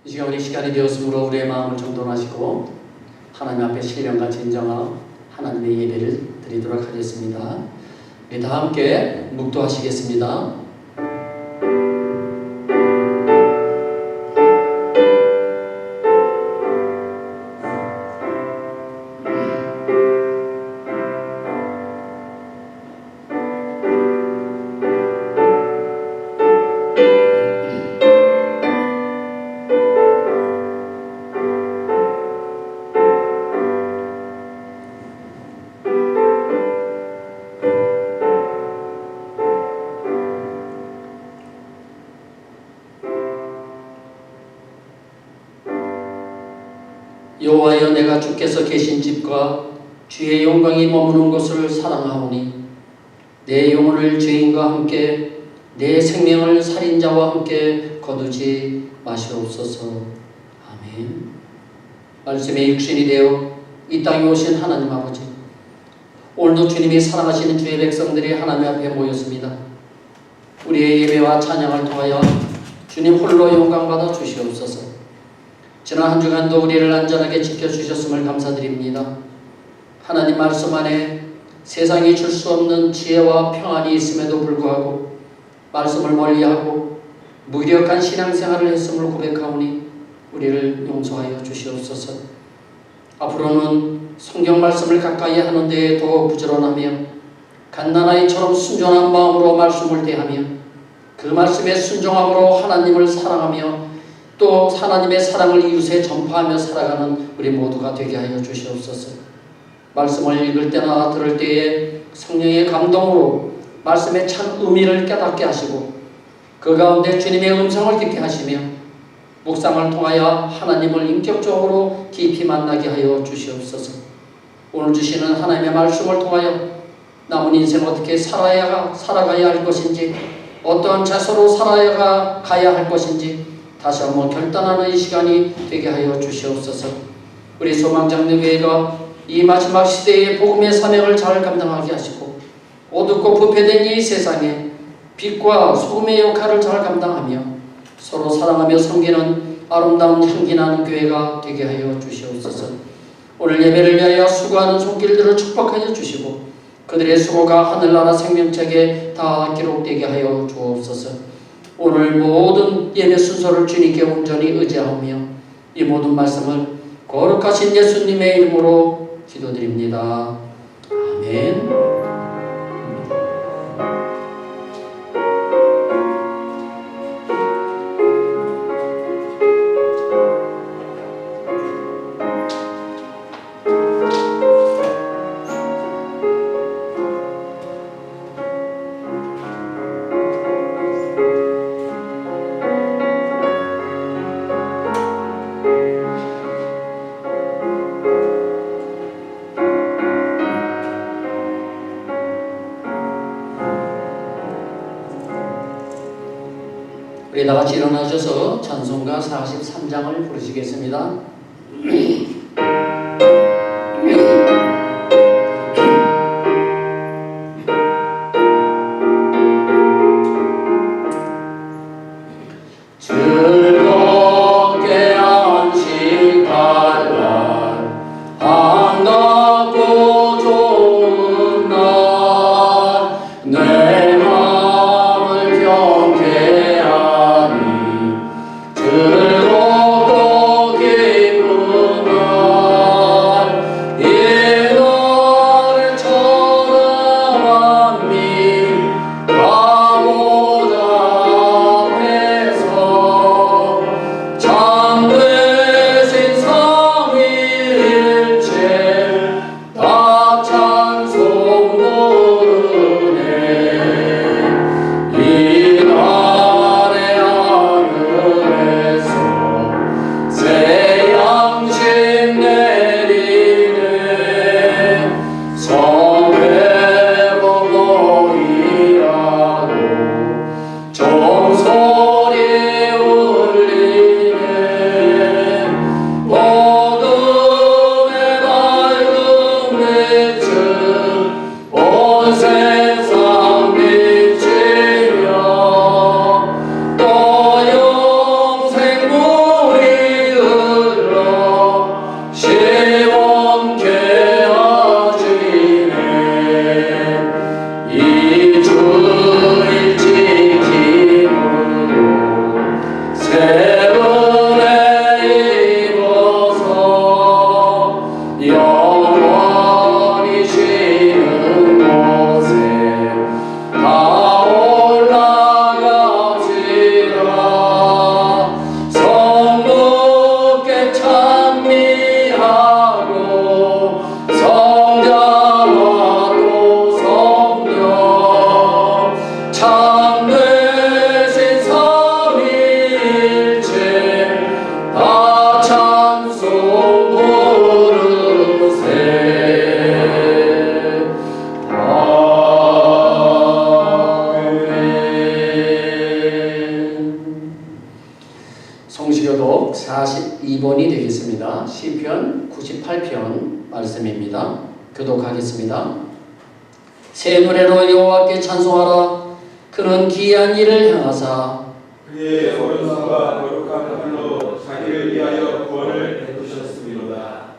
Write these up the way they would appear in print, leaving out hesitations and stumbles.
이 시간 우리 시간이 되었으므로 우리의 마음을 정돈하시고 하나님 앞에 신령과 진정한 하나님의 예배를 드리도록 하겠습니다. 우리 다 함께 묵도하시겠습니다. 여호와여, 내가 주께서 계신 집과 주의 영광이 머무는 곳을 사랑하오니 내 영혼을 죄인과 함께 내 생명을 살인자와 함께 거두지 마시옵소서. 아멘. 말씀의 육신이 되어 이 땅에 오신 하나님 아버지, 오늘도 주님이 사랑하시는 주의 백성들이 하나님 앞에 모였습니다. 우리의 예배와 찬양을 통하여 주님 홀로 영광받아 주시옵소서. 지난 한 주간도 우리를 안전하게 지켜주셨음을 감사드립니다. 하나님 말씀 안에 세상이 줄 수 없는 지혜와 평안이 있음에도 불구하고 말씀을 멀리하고 무기력한 신앙생활을 했음을 고백하오니 우리를 용서하여 주시옵소서. 앞으로는 성경 말씀을 가까이 하는 데에 더 부지런하며 갓난아이처럼 순종한 마음으로 말씀을 대하며 그 말씀에 순종함으로 하나님을 사랑하며 또 하나님의 사랑을 이웃에 전파하며 살아가는 우리 모두가 되게 하여 주시옵소서. 말씀을 읽을 때나 들을 때에 성령의 감동으로 말씀의 참 의미를 깨닫게 하시고 그 가운데 주님의 음성을 듣게 하시며 묵상을 통하여 하나님을 인격적으로 깊이 만나게 하여 주시옵소서. 오늘 주시는 하나님의 말씀을 통하여 남은 인생 어떻게 살아가야 할 것인지, 어떠한 자세로 살아가야 할 것인지 다시 한번 결단하는 이 시간이 되게 하여 주시옵소서. 우리 소망장로교회가 이 마지막 시대의 복음의 사명을 잘 감당하게 하시고 어둡고 부패된 이 세상에 빛과 소금의 역할을 잘 감당하며 서로 사랑하며 섬기는 아름다운 향기나는 교회가 되게 하여 주시옵소서. 오늘 예배를 위하여 수고하는 손길들을 축복하여 주시고 그들의 수고가 하늘나라 생명책에 다 기록되게 하여 주옵소서. 오늘 모든 예배 순서를 주님께 온전히 의지하며 이 모든 말씀을 거룩하신 예수님의 이름으로 기도드립니다. 아멘. 우리 다같이 일어나셔서 찬송가 43장을 부르시겠습니다. 즐겁고 기쁜 성시교독 42번이 되겠습니다. 시편 98편 말씀입니다. 교독하겠습니다. 새 노래로 여호와께 찬송하라. 그는 기이한 일을 행하사 그의 오른손과 거룩한 팔로 자기를 위하여 구원을 베푸셨습니다.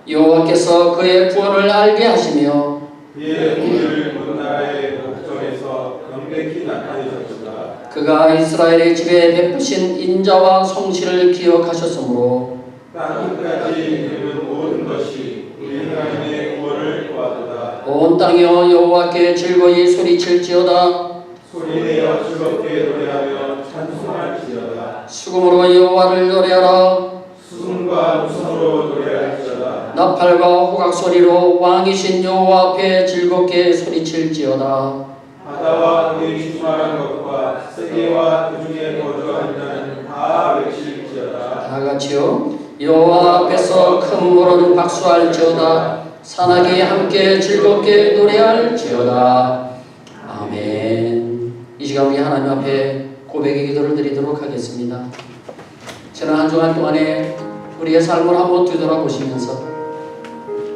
여호와께서 그의 구원을 알게 하시며 그의 공을 온 나라의 목전에서 명백히 나타내셨도다. 그가 이스라엘의 집에 베푸신 인자와 성실을 기억하셨으므로 땅 끝까지 이르는 모든 것이 우리 하나님의 구원을 보았도다. 온 땅이여 여호와께 즐거이 소리칠지어다. 소리내어 즐겁게 노래하며 찬송할지어다. 수금으로 여호와를 노래하라. 수금과 무성으로 노래할지어다. 나팔과 호각 소리로 왕이신 여호와 앞에 즐겁게 소리칠지어다. 바다와 그의 충만한 것과 세계와 그 중에 거주하는 자는 다 외칠지어다. 다 같이요. 여호와 앞에서 큰 물은 박수할지어다. 산악이 함께 즐겁게 노래할지어다. 아멘. 이 시간 우리 하나님 앞에 고백의 기도를 드리도록 하겠습니다. 지난 한 주간 동안에 우리의 삶을 한번 뒤돌아보시면서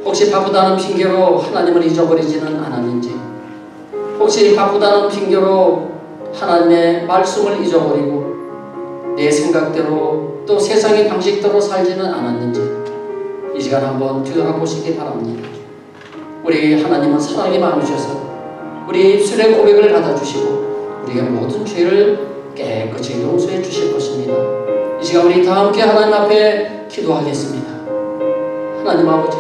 혹시 바쁘다는 핑계로 하나님을 잊어버리지는 않았는지, 혹시 바쁘다는 핑계로 하나님의 말씀을 잊어버리고 내 생각대로 또 세상의 방식대로 살지는 않았는지 이 시간 한번 뒤돌아보시기 바랍니다. 우리 하나님은 사랑이 많으셔서 우리 입술의 고백을 받아주시고 우리의 모든 죄를 깨끗이 용서해 주실 것입니다. 이 시간 우리 다 함께 하나님 앞에 기도하겠습니다. 하나님 아버지,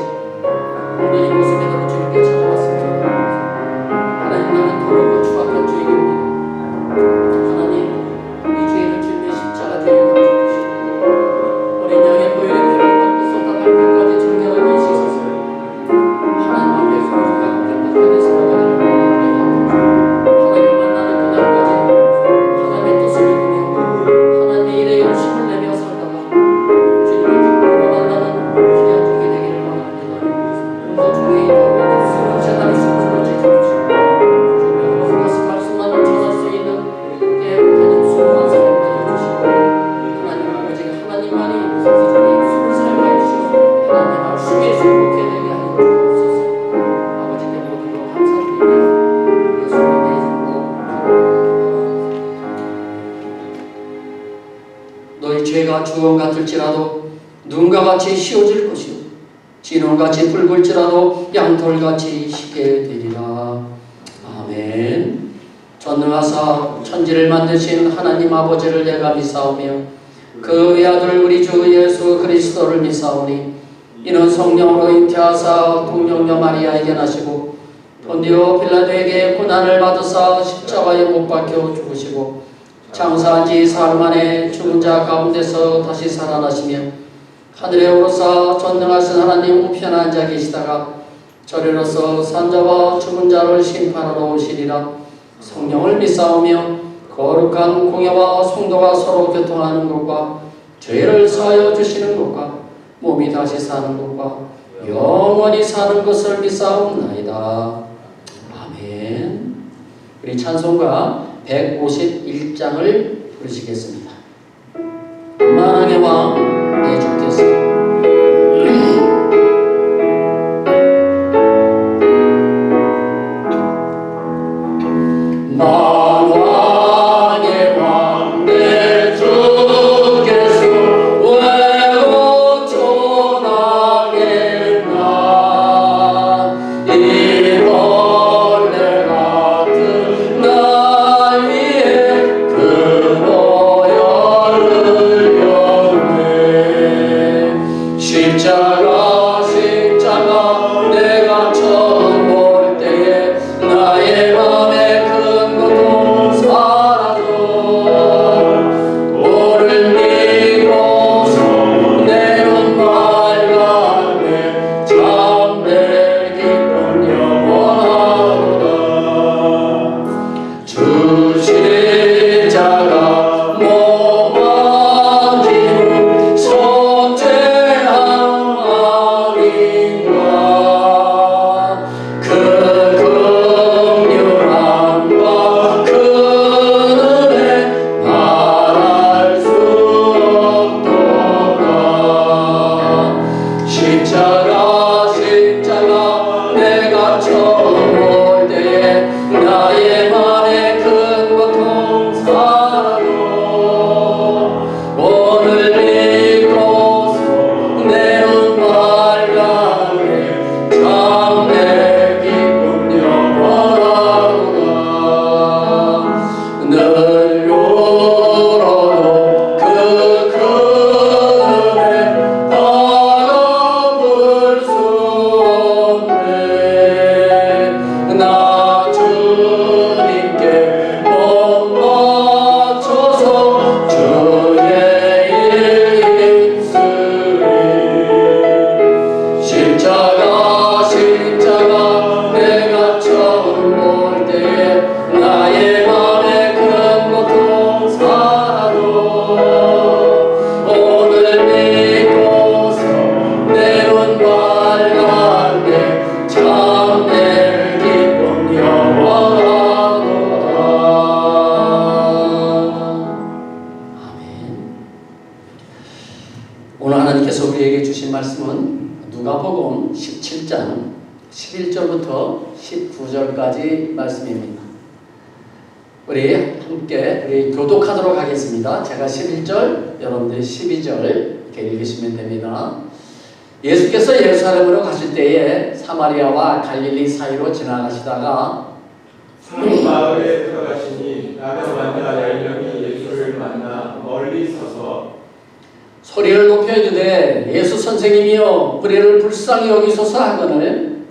오늘 이 모습 그대로 주님께 찾아왔습니다. 하나님, 나는 더럽고 추악한 죄인입니다. 하나님, 이 죄를 주님의 십자가 뒤에 가져주시고 어린 양의 보혈의 피를 받고 쏟아 발끝까지 정결하게 씻어서 하나님 앞에 거룩하고 깨끗하게 살아가기를 원합니다. 하나님 만나는 그날까지 하나님의 뜻을 이루며 하나님의 일에 열심을 내며 살다가 주님의 기쁨으로 만나는 귀한 종이 되기를 원합니다. 또 종이 더러운 수는 재단이 숨을 지켜주시고 주님의 가슴 말씀만을 전할 수 있는 깨끗한 입술과 삶을 주시고 하나님 아버지, 하나님만이 세상에 입술을 살게 해주시고 하나님의 말씀에 행복해 되게 하여 주옵소서. 아버지께 모든 것 감사드리며 예수님의 이름으로 너희 죄가 주홍 같을지라도 눈과 같이 씌워질 것이요 진홍같이 붉을지라도 양털같이 희게 되리라. 아멘. 전능하사 천지를 만드신 하나님 아버지를 내가 믿사오며 그 외아들 우리 주 예수 그리스도를 믿사오니 이는 성령으로 잉태하사 동정녀 마리아에게 나시고 본디오 빌라도에게 고난을 받으사 십자가에 못 박혀 죽으시고 장사한 지 사흘 만에 죽은 자 가운데서 다시 살아나시며 하늘에 오르사 전능하신 하나님 우편에 앉아 계시다가 저리로서 산자와 죽은 자를 심판하러 오시리라. 성령을 믿사오며 거룩한 공예와 성도가 서로 교통하는 것과 죄를 사하여 주시는 것과 몸이 다시 사는 것과 영원히 사는 것을 믿사옵나이다. 아멘. 우리 찬송가 151장을 부르시겠습니다. 만왕의 왕 내 주께서 만왕의 왕 내 주께서 왜 어쩌나겠나 이 벌레 같은 날 위에 그 보혈을 흘렸네 오늘 하나님께서 우리에게 주신 말씀은 누가복음 17장 11절부터 19절까지 말씀입니다. 우리 함께 교독하도록 하겠습니다. 제가 11절, 여러분들이 12절 이렇게 읽으시면 됩니다. 예수께서 예루살렘으로 가실 때에 사마리아와 갈릴리 사이로 지나가시다가 한 마을에 들어가시니 나병 환자 10명이 예수를 만나 멀리 서서 소리를 높여 이르되 예수 선생님이여 우리를 불쌍히 여기소서 하거늘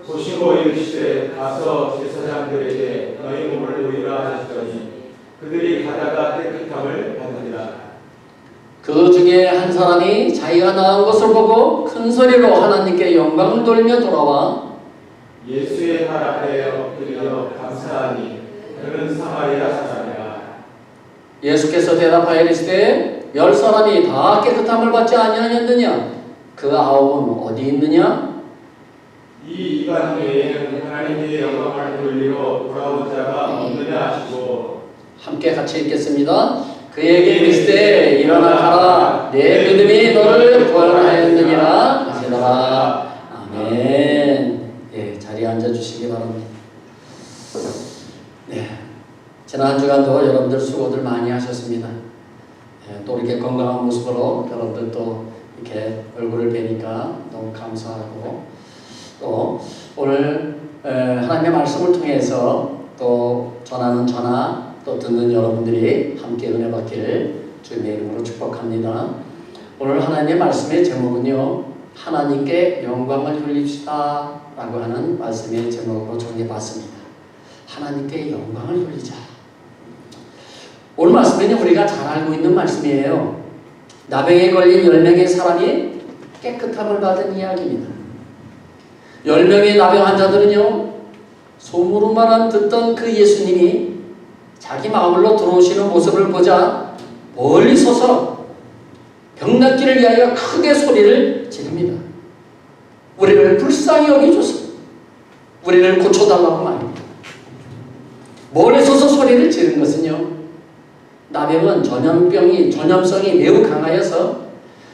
보시고 이르시되 가서 제사장들에게 너희 몸을 보이라 하시더니 그들이 가다가 깨끗함을 받으리라. 그 중에 한 사람이 자기가 나은 것을 보고 큰 소리로 하나님께 영광을 돌며 돌아와 예수의 발 앞에 엎드려 감사하니 그는 사마리아 사람이라. 예수께서 대답하여 이르시되 10사람이 다 깨끗함을 받지 아니하였느냐? 그 9은 어디 있느냐? 이 이간 외에는 하나님의 영광을 돌리러 돌아온 자가 없느냐 하시고 함께 같이 읽겠습니다. 그에게 이르시되 일어나 가라 내 믿음이 너를 구원하였느니라 하시더라. 아멘. 예, 자리에 앉아주시기 바랍니다. 네, 지난 한 주간도 여러분들 수고들 많이 하셨습니다. 예, 또 이렇게 건강한 모습으로 여러분들 또 이렇게 얼굴을 뵈니까 너무 감사하고 또 오늘 하나님의 말씀을 통해서 또 전하는 전하 또 듣는 여러분들이 함께 은혜 받기를 주님의 이름으로 축복합니다. 오늘 하나님의 말씀의 제목은요, 하나님께 영광을 돌립시다 라고 하는 말씀의 제목으로 정해봤습니다. 하나님께 영광을 돌리자. 오늘 말씀은 우리가 잘 알고 있는 말씀이에요. 나병에 걸린 10명의 사람이 깨끗함을 받은 이야기입니다. 10명의 나병 환자들은요, 소문으로만 듣던 그 예수님이 자기 마을로 들어오시는 모습을 보자 멀리 서서 병 낫기를 위하여 크게 소리를 지릅니다. 우리를 불쌍히 여기소서, 우리를 고쳐달라고 말입니다. 멀리 서서 소리를 지른 것은요, 나병은 전염성이 매우 강하여서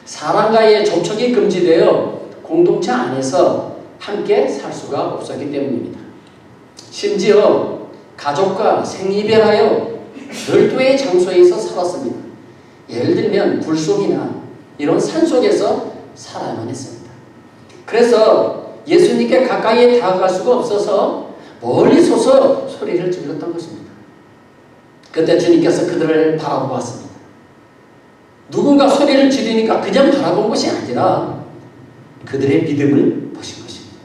사람과의 접촉이 금지되어 공동체 안에서 함께 살 수가 없었기 때문입니다. 심지어 가족과 생이별하여 별도의 장소에서 살았습니다. 예를 들면 굴속이나 이런 산속에서 살아야만 했습니다. 그래서 예수님께 가까이 다가갈 수가 없어서 멀리 서서 소리를 질렀던 것입니다. 그때 주님께서 그들을 바라보았습니다. 누군가 소리를 지르니까 그냥 바라본 것이 아니라 그들의 믿음을 보신 것입니다.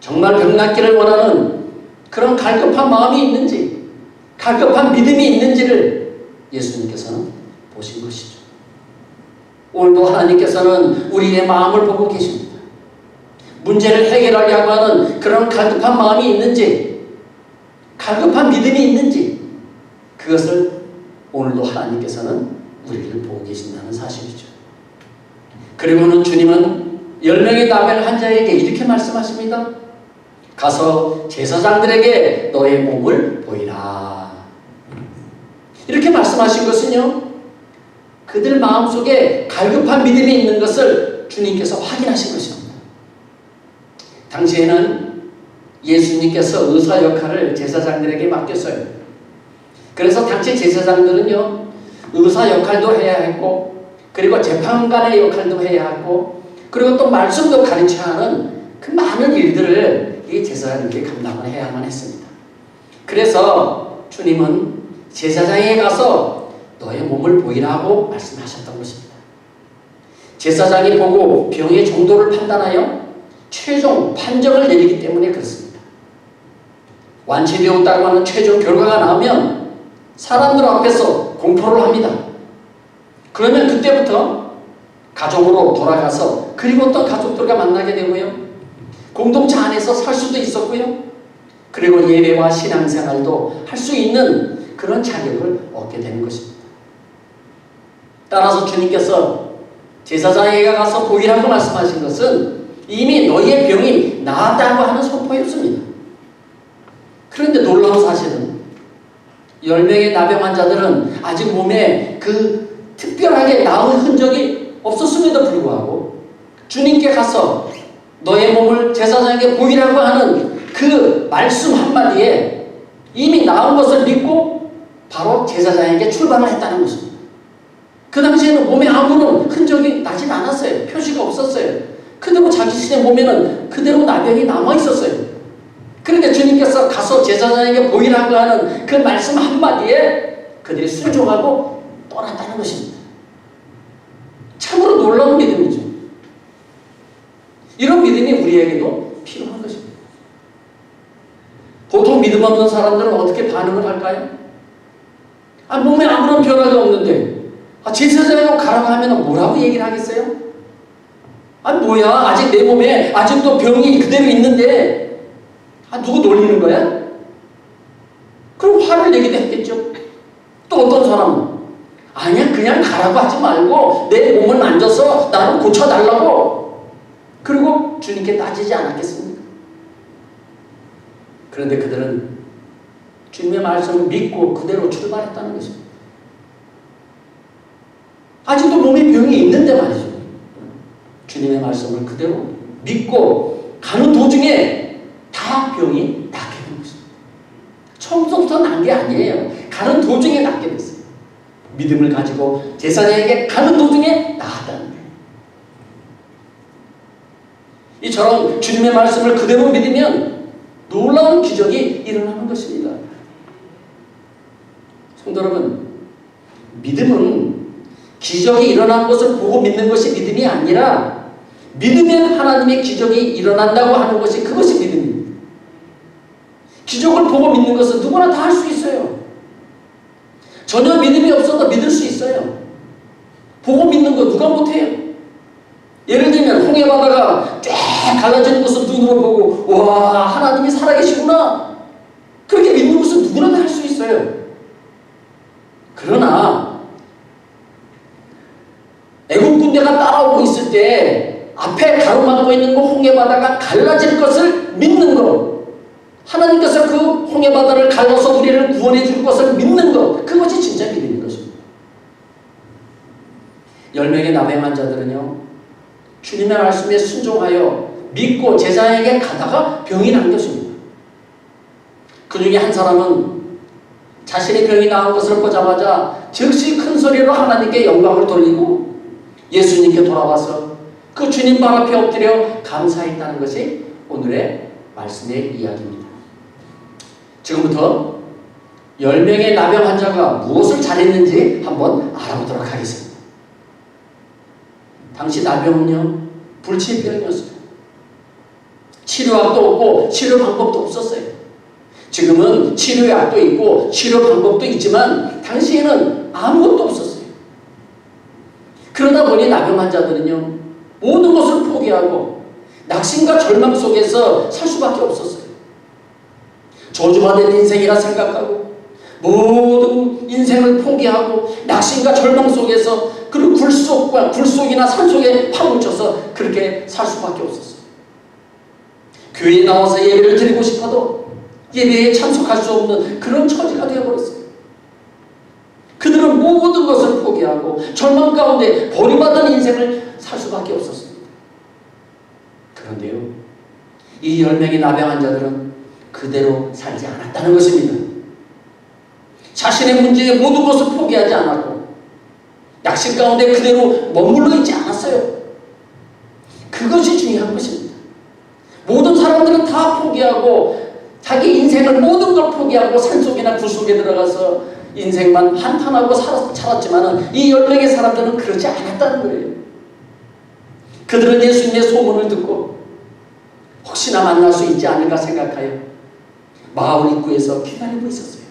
정말 병 낫기를 원하는 그런 갈급한 마음이 있는지, 갈급한 믿음이 있는지를 예수님께서는 보신 것이죠. 오늘도 하나님께서는 우리의 마음을 보고 계십니다. 문제를 해결하려고 하는 그런 갈급한 마음이 있는지, 갈급한 믿음이 있는지, 그것을 오늘도 하나님께서는 우리를 보고 계신다는 사실이죠. 그리고는 주님은 10명의 나병 환자에게 이렇게 말씀하십니다. 가서 제사장들에게 너의 몸을 보이라. 이렇게 말씀하신 것은요, 그들 마음속에 갈급한 믿음이 있는 것을 주님께서 확인하신 것입니다. 당시에는 예수님께서 의사 역할을 제사장들에게 맡겼어요. 그래서 당시 제사장들은요, 의사 역할도 해야 했고, 그리고 재판관의 역할도 해야 했고, 그리고 또 말씀도 가르쳐야 하는 그 많은 일들을 이 제사장들이 감당을 해야만 했습니다. 그래서 주님은 제사장에게 가서 너의 몸을 보이라고 말씀하셨던 것입니다. 제사장이 보고 병의 정도를 판단하여 최종 판정을 내리기 때문에 그렇습니다. 완치되었다고 하는 최종 결과가 나오면 사람들 앞에서 공포를 합니다. 그러면 그때부터 가족으로 돌아가서 그리고 또 가족들과 만나게 되고요, 공동체 안에서 살 수도 있었고요, 그리고 예배와 신앙생활도 할 수 있는 그런 자격을 얻게 되는 것입니다. 따라서 주님께서 제사장에게 가서 보이라고 말씀하신 것은 이미 너희의 병이 나았다고 하는 선포였습니다. 그런데 놀라운 사실은 10명의 나병 환자들은 아직 몸에 그 특별하게 나은 흔적이 그럼에도 불구하고 주님께 가서 너의 몸을 제사장에게 보이라고 하는 그 말씀 한마디에 이미 나온 것을 믿고 바로 제사장에게 출발을 했다는 것입니다. 그 당시에는 몸에 아무런 흔적이 나진 않았어요. 표시가 없었어요. 그대로 자기 신의 몸에는 그대로 나병이 남아있었어요. 그러니까 주님께서 가서 제사장에게 보이라고 하는 그 말씀 한마디에 그들이 순종하고 떠났다는 것입니다. 참으로 놀라운 믿음이죠. 이런 믿음이 우리에게도 필요한 것입니다. 보통 믿음 없는 사람들은 어떻게 반응을 할까요? 몸에 아무런 변화가 없는데 제사장으로 가라고 하면 뭐라고 얘기를 하겠어요? 뭐야, 아직 내 몸에 아직도 병이 그대로 있는데 누구 놀리는 거야? 그럼 화를 내기도 했겠죠. 또 어떤 사람은 아니야, 그냥 가라고 하지 말고 내 몸을 만져서 나를 고쳐달라고, 그리고 주님께 따지지 않았겠습니까? 그런데 그들은 주님의 말씀을 믿고 그대로 출발했다는 것입니다. 아직도 몸에 병이 있는데 말이죠. 주님의 말씀을 그대로 믿고 가는 도중에 다 병이 낫게 된 것입니다. 처음부터 난 게 아니에요. 가는 도중에 낫게 됐어요. 믿음을 가지고 제사장에게 가는 도중에 나았다는 거예요. 이처럼 주님의 말씀을 그대로 믿으면 놀라운 기적이 일어나는 것입니다. 성도 여러분, 믿음은 기적이 일어난 것을 보고 믿는 것이 믿음이 아니라 믿으면 하나님의 기적이 일어난다고 하는 것이, 그것이 믿음입니다. 기적을 보고 믿는 것은 누구나 다 할 수 있어요. 전혀 믿음이 없어도 믿을 수 있어요. 보고 믿는 거 누가 못해요? 예를 들면 홍해바다가 쫙 갈라지는 것을 눈으로 보고 와, 하나님이 살아계시구나, 그렇게 믿는 것은 누구나 다 할 수 있어요. 그러나 애국 군대가 따라오고 있을 때 앞에 가로막고 있는 그 홍해바다가 갈라질 것을 믿는 것, 하나님께서 그 홍해바다를 갈라서 우리를 구원해 줄 것을 믿는 것, 그것이 진짜 믿음인 것입니다. 10명의 나병 자들은요, 주님의 말씀에 순종하여 믿고 제사장에게 가다가 병이 난 것입니다. 그 중에 한 사람은 자신의 병이 나은 것을 보자마자 즉시 큰 소리로 하나님께 영광을 돌리고 예수님께 돌아와서 그 주님 발 앞에 엎드려 감사했다는 것이 오늘의 말씀의 이야기입니다. 지금부터 10명의 나병 환자가 무엇을 잘했는지 한번 알아보도록 하겠습니다. 당시 나병은요, 불치병이었어요. 치료약도 없고 치료 방법도 없었어요. 지금은 치료약도 있고 치료 방법도 있지만 당시에는 아무것도 없었어요. 그러다 보니 나병 환자들은요, 모든 것을 포기하고 낙심과 절망 속에서 살 수밖에 없었어요. 저주받은 인생이라 생각하고 모든 인생을 포기하고 낙심과 절망 속에서, 그리고 굴속이나 산속에 파묻혀서 그렇게 살 수밖에 없었어요. 교회에 나와서 예배를 드리고 싶어도 예배에 참석할 수 없는 그런 처지가 되어버렸어요. 그들은 모든 것을 포기하고 절망 가운데 버림받은 인생을 살 수밖에 없었습니다. 그런데요, 이 10명의 나병 환자들은 그대로 살지 않았다는 것입니다. 자신의 문제에 모든 것을 포기하지 않았고 낙심 가운데 그대로 머물러 있지 않았어요. 그것이 중요한 것입니다. 모든 사람들은 다 포기하고 자기 인생을 모든 걸 포기하고 산속이나 굴속에 들어가서 인생만 한탄하고 살았지만 이 10명의 사람들은 그러지 않았다는 거예요. 그들은 예수님의 소문을 듣고 혹시나 만날 수 있지 않을까 생각하여 마을 입구에서 기다리고 있었어요.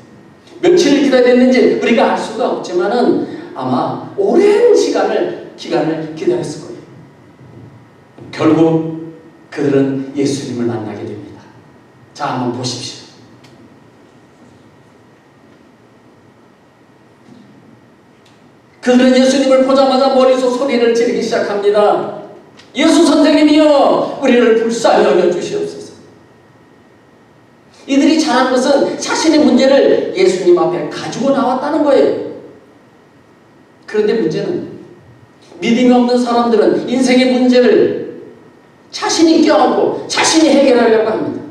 며칠 기다렸는지 우리가 알 수가 없지만은 아마 오랜 기간을 기다렸을 거예요. 결국 그들은 예수님을 만나게 됩니다. 자, 한번 보십시오. 그들은 예수님을 보자마자 머리에서 소리를 지르기 시작합니다. 예수 선생님이여, 우리를 불쌍히 여겨 주시옵소서. 이들이 잘한 것은 자신의 문제를 예수님 앞에 가지고 나왔다는 거예요. 그런데 문제는 믿음이 없는 사람들은 인생의 문제를 자신이 껴안고 자신이 해결하려고 합니다.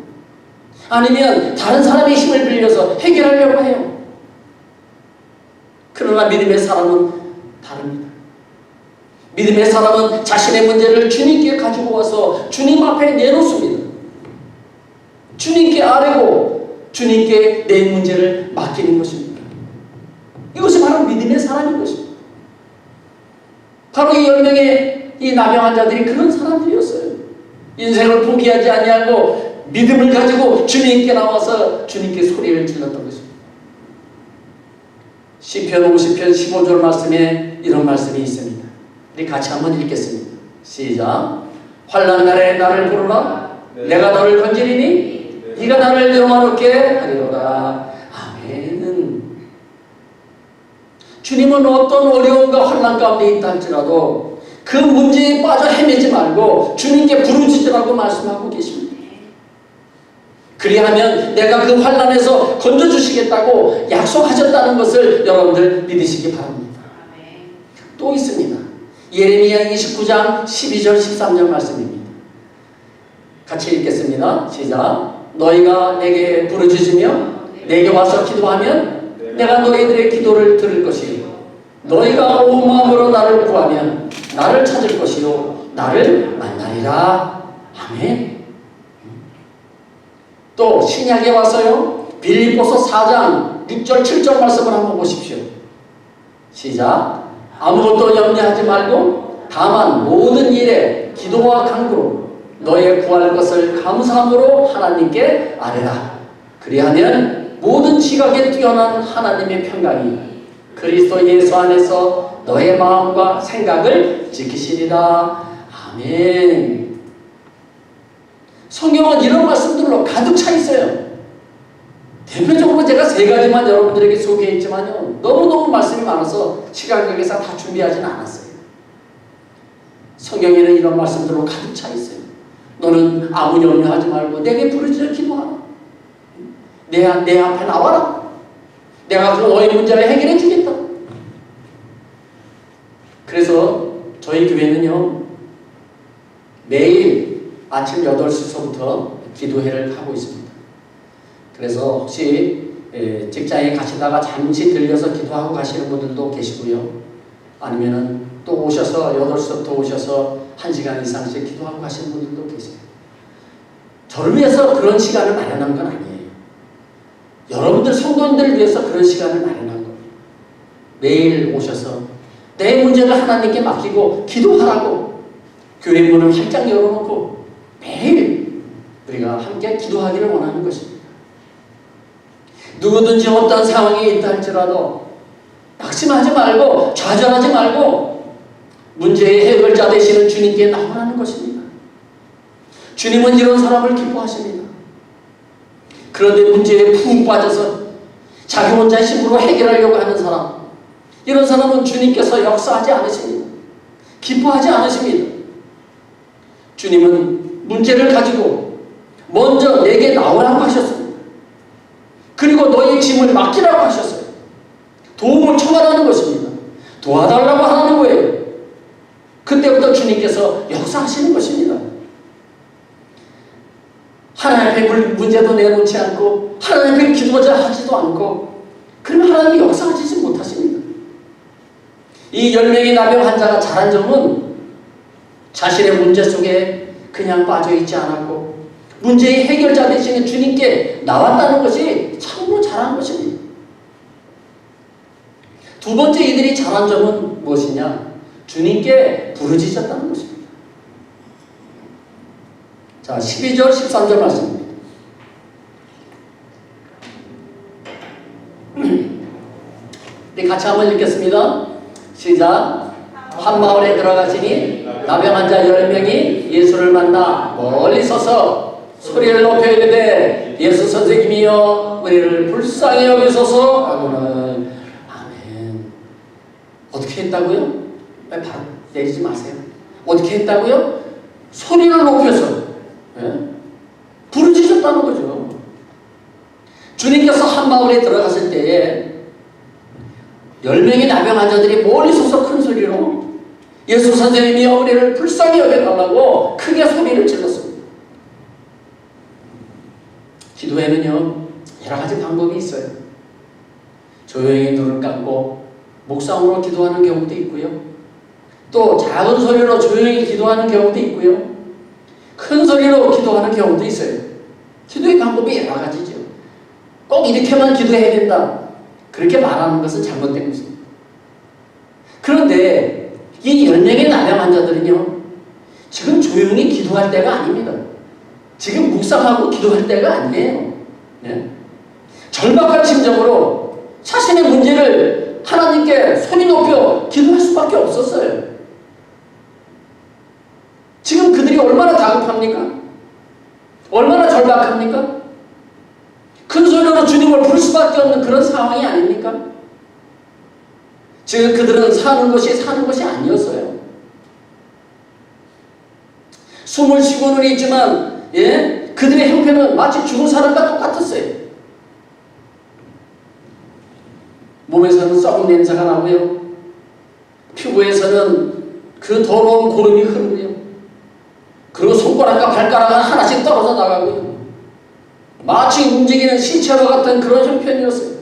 아니면 다른 사람의 힘을 빌려서 해결하려고 해요. 그러나 믿음의 사람은 다릅니다. 믿음의 사람은 자신의 문제를 주님께 가지고 와서 주님 앞에 내놓습니다. 주님께 아뢰고 주님께 내 문제를 맡기는 것입니다. 이것이 바로 믿음의 사람인 것입니다. 바로 이 10명의 이 나병 환자들이 그런 사람들이었어요. 인생을 포기하지 아니하고 믿음을 가지고 주님께 나와서 주님께 소리를 질렀던 것입니다. 시편 50편 15절 말씀에 이런 말씀이 있습니다. 우리 같이 한번 읽겠습니다. 시작. 환난 날에 나를 부르라. 내가 너를 건지리니 네가 나를 영화롭게 하리로다. 아멘은. 주님은 어떤 어려움과 환난 가운데 있다 할지라도 그 문제에 빠져 헤매지 말고 주님께 부르짖으라고 말씀하고 계십니다. 그리하면 내가 그 환난에서 건져주시겠다고 약속하셨다는 것을 여러분들 믿으시기 바랍니다. 또 있습니다. 예레미야 29장 12절 13절 말씀입니다. 같이 읽겠습니다. 시작. 너희가 내게 부르짖으며 내게 와서 기도하면 내가 너희들의 기도를 들을 것이요 너희가 온 마음으로 나를 구하면 나를 찾을 것이요 나를 만나리라. 아멘. 또 신약에 와서요 빌립보서 4장 6절 7절 말씀을 한번 보십시오. 시작. 아무것도 염려하지 말고 다만 모든 일에 기도와 간구로 너의 구할 것을 감사함으로 하나님께 아뢰라. 그리하면 모든 지각에 뛰어난 하나님의 평강이 그리스도 예수 안에서 너의 마음과 생각을 지키시리라. 아멘. 성경은 이런 말씀들로 가득 차 있어요. 대표적으로 제가 3가지만 여러분들에게 소개했지만요. 너무너무 말씀이 많아서 시간 관계상 다 준비하지는 않았어요. 성경에는 이런 말씀들로 가득 차 있어요. 너는 아무 염려하지 말고 내게 부르짖어 기도하라. 내 앞에 나와라. 내가 그 너의 문제를 해결해 주겠다. 그래서 저희 교회는요. 매일 아침 8시서부터 기도회를 하고 있습니다. 그래서 혹시 직장에 가시다가 잠시 들려서 기도하고 가시는 분들도 계시고요. 아니면은 또 오셔서 8시부터 오셔서 1시간 이상씩 기도하고 가시는 분들도 계세요. 저를 위해서 그런 시간을 마련한 건 아니에요. 여러분들 성도님들을 위해서 그런 시간을 마련한 겁니다. 매일 오셔서 내 문제를 하나님께 맡기고 기도하라고 교회 문을 활짝 열어놓고 매일 우리가 함께 기도하기를 원하는 것입니다. 누구든지 어떤 상황에 있다 할지라도 낙심하지 말고 좌절하지 말고 문제의 해결자 되시는 주님께 나오라는 것입니다. 주님은 이런 사람을 기뻐하십니다. 그런데 문제에 푹 빠져서 자기 혼자 힘으로 해결하려고 하는 사람, 이런 사람은 주님께서 역사하지 않으십니다. 기뻐하지 않으십니다. 주님은 문제를 가지고 먼저 내게 나오라고 하셨습니다. 그리고 너의 짐을 맡기라고 하셨어요. 도움을 청하라는 것입니다. 도와달라고 하는 거예요. 그때부터 주님께서 역사하시는 것입니다. 하나님 앞에 문제도 내놓지 않고 하나님 앞에 기도하지도 않고 그러면 하나님이 역사하시지 못하십니다. 이 10명의 나병 환자가 잘한 점은 자신의 문제 속에 그냥 빠져있지 않았고 문제의 해결자 되시는 주님께 나왔다는 것이 참으로 잘한 것입니다. 두 번째 이들이 잘한 점은 무엇이냐? 주님께 부르짖었다는 것입니다. 자, 12절 13절 말씀입니다. 우리 같이 한번 읽겠습니다. 시작. 한 마을에 들어가시니 나병 환자 10명이 예수를 만나 멀리 서서 소리를 높여 이르되 예수 선생님이여 우리를 불쌍히 여기소서 하고는 아멘. 어떻게 했다고요? 바로 내리지 마세요. 어떻게 했다고요? 소리를 높여서 부르짖었다는 거죠. 주님께서 한 마을에 들어갔을 때에 10명의 나병 환자들이 멀리 서서 큰 소리로 예수 선생님이 우리를 불쌍히 여겨달라고 크게 소리를 질렀습니다. 기도에는요, 여러 가지 방법이 있어요. 조용히 눈을 감고 묵상으로 기도하는 경우도 있고요. 또 작은 소리로 조용히 기도하는 경우도 있고요. 큰 소리로 기도하는 경우도 있어요. 기도의 방법이 여러 가지죠. 꼭 이렇게만 기도해야 된다, 그렇게 말하는 것은 잘못된 것입니다. 그런데 이 연령의 나병 환자들은요, 지금 조용히 기도할 때가 아닙니다. 지금 묵상하고 기도할 때가 아니에요. 네? 절박한 심정으로 자신의 문제를 하나님께 소리 높여 기도할 수밖에 없었어요. 지금 그들이 얼마나 다급합니까? 얼마나 절박합니까? 큰 소리로 주님을 부를 수밖에 없는 그런 상황이 아닙니까? 지금 그들은 사는 것이 아니었어요. 숨을 쉬고는 있지만, 그들의 형편은 마치 죽은 사람과 똑같았어요. 몸에서는 썩은 냄새가 나고요. 피부에서는 그 더러운 고름이 흐르고요. 그리고 손가락과 발가락은 하나씩 떨어져 나가고요. 마치 움직이는 시체와 같은 그런 형편이었어요.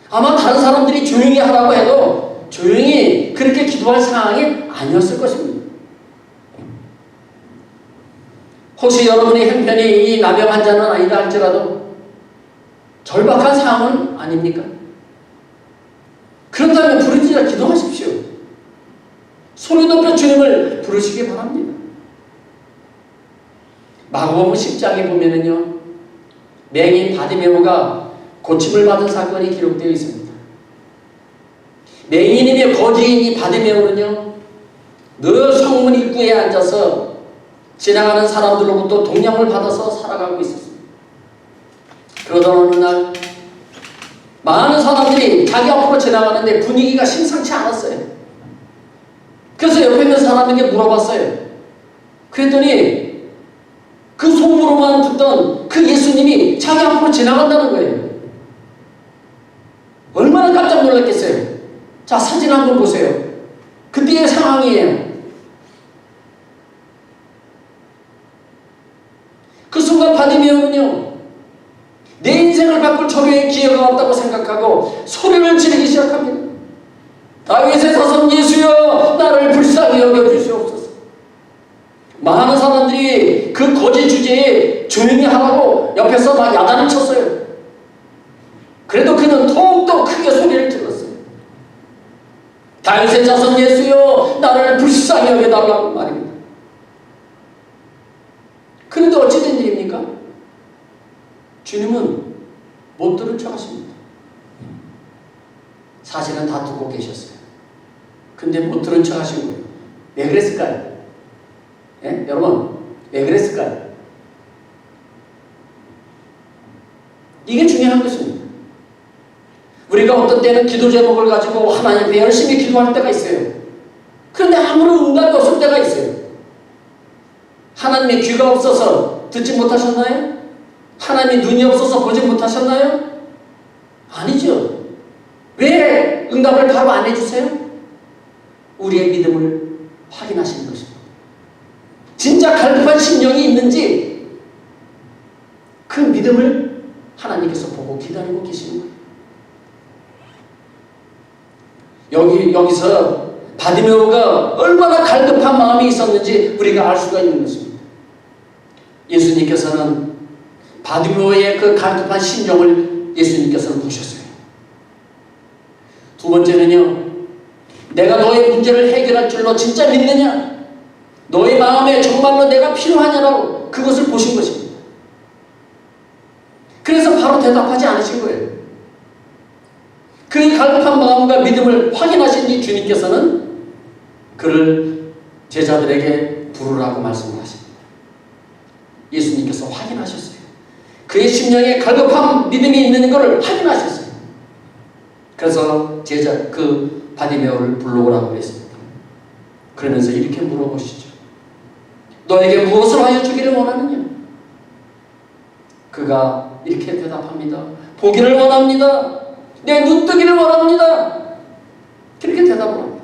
아마 다른 사람들이 조용히 하라고 해도 조용히 그렇게 기도할 상황이 아니었을 것입니다. 혹시 여러분의 형편이 이 나병 환자는 아니다 할지라도 절박한 상황은 아닙니까? 그렇다면 부르짖어 기도하십시오. 소리 높여 주님을 부르시기 바랍니다. 마가복음 10장에 보면은요, 맹인 바디메오가 고침을 받은 사건이 기록되어 있습니다. 맹인이며 거지인 이 바디메오는요, 늘 성문 입구에 앉아서 지나가는 사람들로부터 동양을 받아서 살아가고 있었습니다. 그러던 어느 날 많은 사람들이 자기 앞으로 지나가는데 분위기가 심상치 않았어요. 그래서 옆에 있는 사람에게 물어봤어요. 그랬더니 그 소문으로만 듣던 그 예수님이 자기 앞으로 지나간다는 거예요. 얼마나 깜짝 놀랐겠어요. 자, 사진 한번 보세요. 그때의 상황이에요. 그 순간 바디메오는요, 내 인생을 바꿀 절호의 기회가 왔다고 생각하고 소리를 지르기 시작합니다. 다윗의 자손 예수여, 나를 불쌍히 여겨주시옵소서. 많은 사람들이 그 거짓 주제에 조용히 하라고 옆에서 막 야단을 쳤어요. 그래도 그는 더욱더 크게 소리를 질렀어요. 다윗의 자손 예수여, 나를 불쌍히 여겨달라고 말입니다. 그런데 어찌 된 일입니까? 주님은 못 들은 척 하십니다. 사실은 다 듣고 계셨어요. 근데 못 들은 척 하신 거예요. 왜 그랬을까요? 여러분, 왜 그랬을까요? 이게 중요한 것입니다. 우리가 어떤 때는 기도 제목을 가지고 하나님 앞에 열심히 기도할 때가 있어요. 그런데 아무런 응답이 없을 때가 있어요. 하나님의 귀가 없어서 듣지 못하셨나요? 하나님의 눈이 없어서 보지 못하셨나요? 아니죠. 왜 응답을 바로 안 해주세요? 우리의 믿음을 확인하시는 것입니다. 진짜 갈급한 심령이 있는지 그 믿음을 하나님께서 보고 기다리고 계시는 거예요. 여기서 바디메오가 얼마나 갈급한 마음이 있었는지 우리가 알 수가 있는 것입니다. 예수님께서는 바디메오의 그 갈급한 심령을 예수님께서는 보셨어요. 두 번째는요, 내가 너의 문제를 해결할 줄로 진짜 믿느냐? 너의 마음에 정말로 내가 필요하냐라고 그것을 보신 것입니다. 그래서 바로 대답하지 않으신 거예요. 그의 갈급한 마음과 믿음을 확인하신 이 주님께서는 그를 제자들에게 부르라고 말씀을 하십니다. 예수님께서 확인하셨어요. 그의 심령에 갈급한 믿음이 있는 것을 확인하셨어요. 그래서 그 바디메오를 불러오라고 했습니다. 그러면서 이렇게 물어보시죠. 너에게 무엇을 하여 주기를 원하느냐? 그가 이렇게 대답합니다. 보기를 원합니다. 내 눈뜨기를 원합니다. 그렇게 대답을 합니다.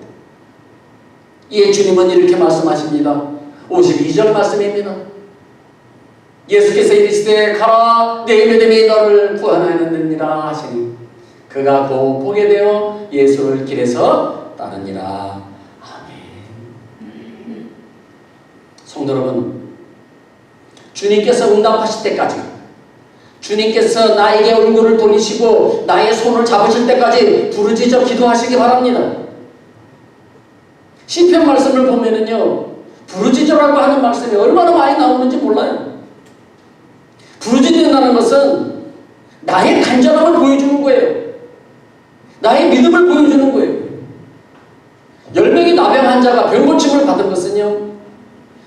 예, 주님은 이렇게 말씀하십니다. 52절 말씀입니다. 예수께서 이르시되 가라 내 믿음이 너를 구원하였느니라 하시니 그가 곧 보게 되어 예수를 길에서 따르니라. 아멘. 성도 여러분, 주님께서 응답하실 때까지, 주님께서 나에게 얼굴을 돌리시고 나의 손을 잡으실 때까지 부르짖어 기도하시기 바랍니다. 시편 말씀을 보면은요, 부르짖으라고 하는 말씀이 얼마나 많이 나오는지 몰라요. 부르짖는다는 것은 나의 간절함을 보여주는 거예요. 나의 믿음을 보여주는 거예요. 10명의 나병 환자가 병고침을 받은 것은요,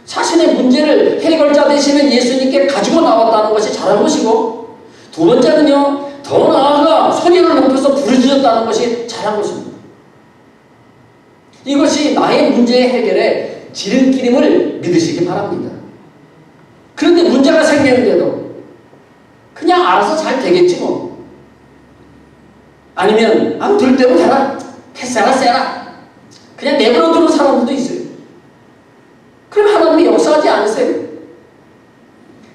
자신의 문제를 해결자 되시는 예수님께 가지고 나왔다는 것이 잘한 것이고, 두 번째는요, 더 나아가 소리를 높여서 부르짖었다는 것이 잘한 것입니다. 이것이 나의 문제의 해결에 지름길임을 믿으시기 바랍니다. 그런데 문제가 생기는데도 그냥 알아서 잘 되겠지 뭐. 아니면 들 대로 되라, 세라 그냥 내버려 두는 사람들도 있어요. 그럼 하나님이 역사하지 않으세요.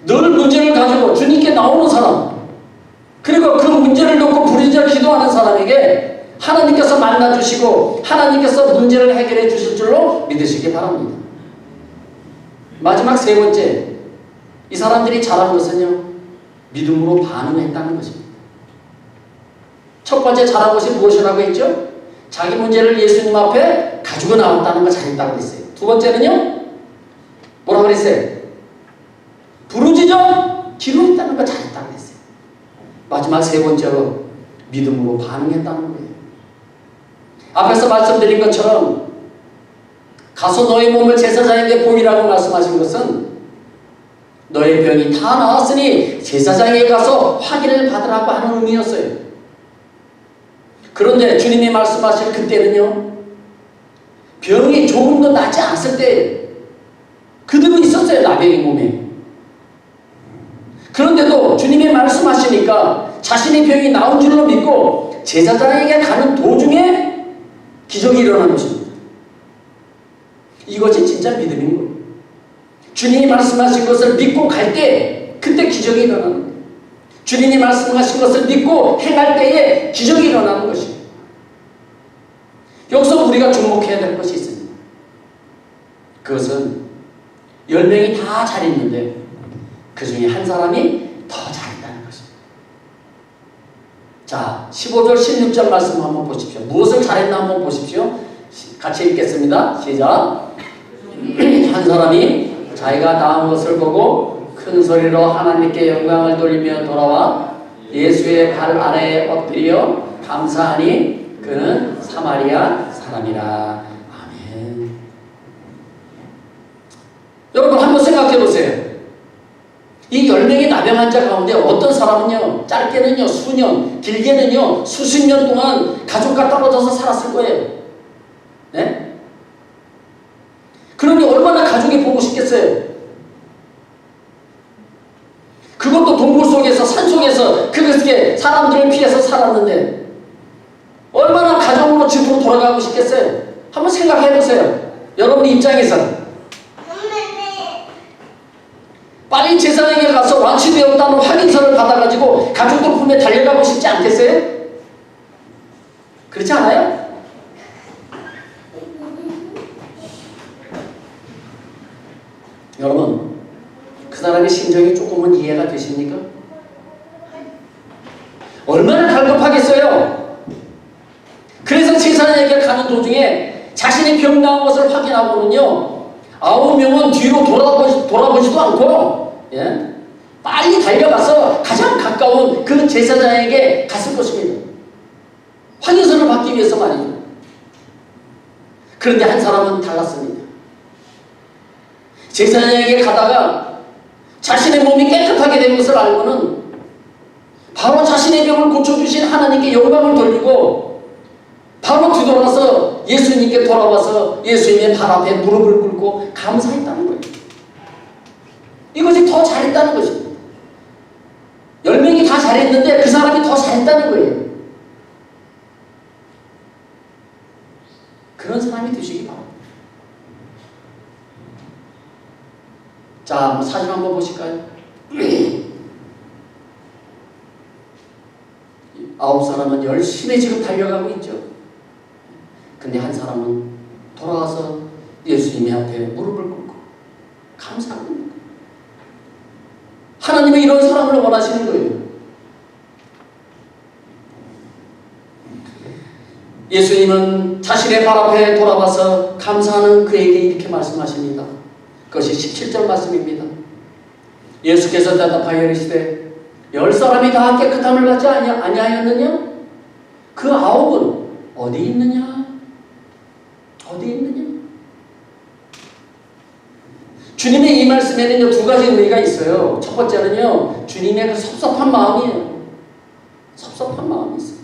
늘 문제를 가지고 주님께 나오는 사람, 그리고 그 문제를 놓고 부르짖어 기도하는 사람에게 하나님께서 만나주시고 하나님께서 문제를 해결해 주실 줄로 믿으시기 바랍니다. 마지막 세 번째, 이 사람들이 잘한 것은요, 믿음으로 반응했다는 것입니다. 첫 번째 잘한 것이 무엇이라고 했죠? 자기 문제를 예수님 앞에 가지고 나왔다는 거 잘했다고 했어요. 두 번째는요, 뭐라고 그랬어요? 부르짖어 기도했다는 거 잘했다고 했어요. 마지막 세 번째로 믿음으로 반응했다는 거예요. 앞에서 말씀드린 것처럼 가서 너의 몸을 제사장에게 보이라고 말씀하신 것은 너의 병이 다 나았으니 제사장에게 가서 확인을 받으라고 하는 의미였어요. 그런데 주님이 말씀하실 그때는요, 병이 조금도 낫지 않았을 때 그대로 있었어요, 나병의 몸에. 그런데도 주님이 말씀하시니까 자신의 병이 나은 줄로 믿고 제사장에게 가는 도중에 기적이 일어난 것입니다. 이것이 진짜 믿음인 거예요. 주님이 말씀하신 것을 믿고 갈 때 그때 기적이 일어나는 거예요. 주님이 말씀하신 것을 믿고 행할 때에 기적이 일어나는 것이에요. 여기서 우리가 주목해야 될 것이 있습니다. 그것은 10명이 다 잘했는데 그 중에 한 사람이 더 잘했다는 것입니다. 자, 15절 16절 말씀 한번 보십시오. 무엇을 잘했나 한번 보십시오. 같이 읽겠습니다. 시작. 한 사람이 자기가 나은 것을 보고 큰 소리로 하나님께 영광을 돌리며 돌아와 예수의 발 아래에 엎드려 감사하니 그는 사마리아 사람이라. 아멘. 여러분 한번 생각해 보세요. 이 10명의 나병 환자 가운데 어떤 사람은요, 짧게는요 수년, 길게는요 수십 년 동안 가족과 떨어져서 살았을 거예요. 네? 그러니 얼마나 가족이 보고 싶겠어요. 그것도 동굴 속에서, 산 속에서 그렇게 사람들을 피해서 살았는데 얼마나 가족으로 집으로 돌아가고 싶겠어요. 한번 생각해 보세요. 여러분 입장에서 빨리 제사장에게 가서 완치되었다는 확인서를 받아가지고 가족들 품에 달려가고 싶지 않겠어요? 그렇지 않아요? 여러분, 그 사람의 심정이 조금은 이해가 되십니까? 얼마나 갈급하겠어요? 그래서 제사장에게 가는 도중에 자신이 병 나은 것을 확인하고는요, 9명은 뒤로 돌아보지도 않고, 예? 빨리 달려가서 가장 가까운 그 제사장에게 갔을 것입니다. 확인서를 받기 위해서 말이죠. 그런데 한 사람은 달랐습니다. 제사장에게 가다가 자신의 몸이 깨끗하게 된 것을 알고는 바로 자신의 병을 고쳐주신 하나님께 영광을 돌리고 바로 뒤돌아서 예수님께 돌아와서 예수님의 발 앞에 무릎을 꿇고 감사했다는 거예요. 이것이 더 잘했다는 것입니다. 10명이 다 잘했는데 그 사람이 더 잘했다는 거예요. 그런 사람이 되시기 바랍니다. 자, 사진 한번 보실까요? 9사람은 열심히 지금 달려가고 있죠. 근데 한 사람은 돌아와서 예수님의 앞에 무릎을 꿇고 감사합니다. 하나님은 이런 사람을 원하시는 거예요. 예수님은 자신의 발 앞에 돌아와서 감사하는 그에게 이렇게 말씀하십니다. 그것이 17절 말씀입니다. 예수께서 대답하여 이르시되 10사람이 다 깨끗함을 받지 아니하였느냐? 그 9은 어디 있느냐? 어디 있느냐? 주님의 이 말씀에는요, 두 가지 의미가 있어요. 첫 번째는요, 주님의 그 섭섭한 마음이에요. 섭섭한 마음이 있어요.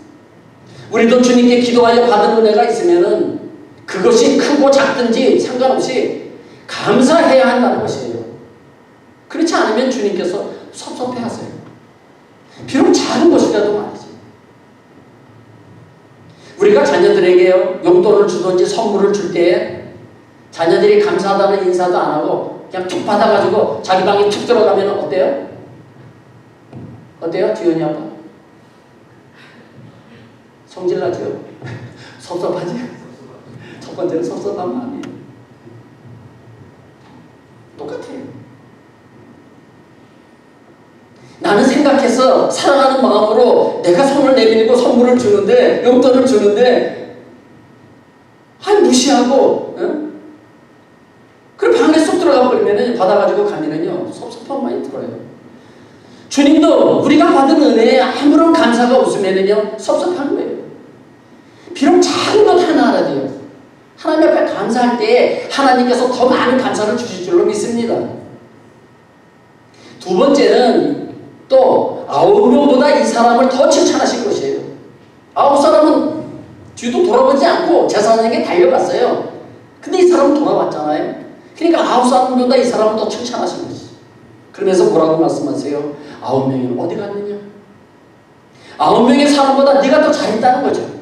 우리도 주님께 기도하여 받은 은혜가 있으면은 그것이 크고 작든지 상관없이 감사해야 한다는 것이에요. 그렇지 않으면 주님께서 섭섭해 하세요. 비록 작은 것이라도 말이지. 우리가 자녀들에게요, 용돈을 주든지 선물을 줄 때에 자녀들이 감사하다는 인사도 안 하고 그냥 툭 받아가지고 자기 방에 툭 들어가면 어때요? 어때요? 지연이 아빠? 성질나죠? 섭섭하지? 첫 번째는 섭섭한 마음이에요. 똑같아요. 나는 생각해서 사랑하는 마음으로 내가 손을 내밀고 선물을 주는데, 용돈을 주는데 무시하고 그럼 방에 쏙 들어가 버리면 받아가지고 가면은요 섭섭한 마음이 들어요. 주님도 우리가 받은 은혜에 아무런 감사가 없으면은요 섭섭한 거예요. 비록 작은 것 하나라도요 하나님 앞에 감사할 때에 하나님께서 더 많은 감사를 주실 줄로 믿습니다. 두 번째는 또 9명보다 이 사람을 더 칭찬하신 것이에요. 9사람은 뒤도 돌아보지 않고 제사장에게 달려갔어요. 근데 이 사람은 돌아왔잖아요. 그러니까 9사람보다 이 사람을 더 칭찬하신 것이죠. 그러면서 뭐라고 말씀하세요? 9명이 어디 갔느냐? 9명의 사람보다 네가 더 잘했다는 거죠.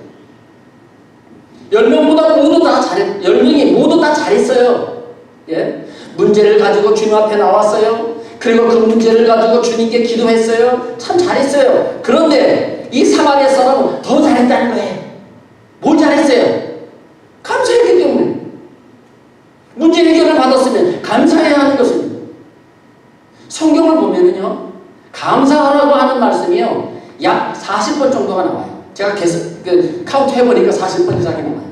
10명보다 모두 다 10명이 모두 다 잘했어요. 예? 문제를 가지고 주님 앞에 나왔어요. 그리고 그 문제를 가지고 주님께 기도했어요. 참 잘했어요. 그런데 이 사마리아 사람은 더 잘했다는 거예요. 뭘 잘했어요? 감사했기 때문에. 문제 해결을 받았으면 감사해야 하는 것입니다. 성경을 보면은요, 감사하라고 하는 말씀이요, 약 40번 정도가 나와요. 제가 계속 카운트 해보니까 40번 이상이 나와요.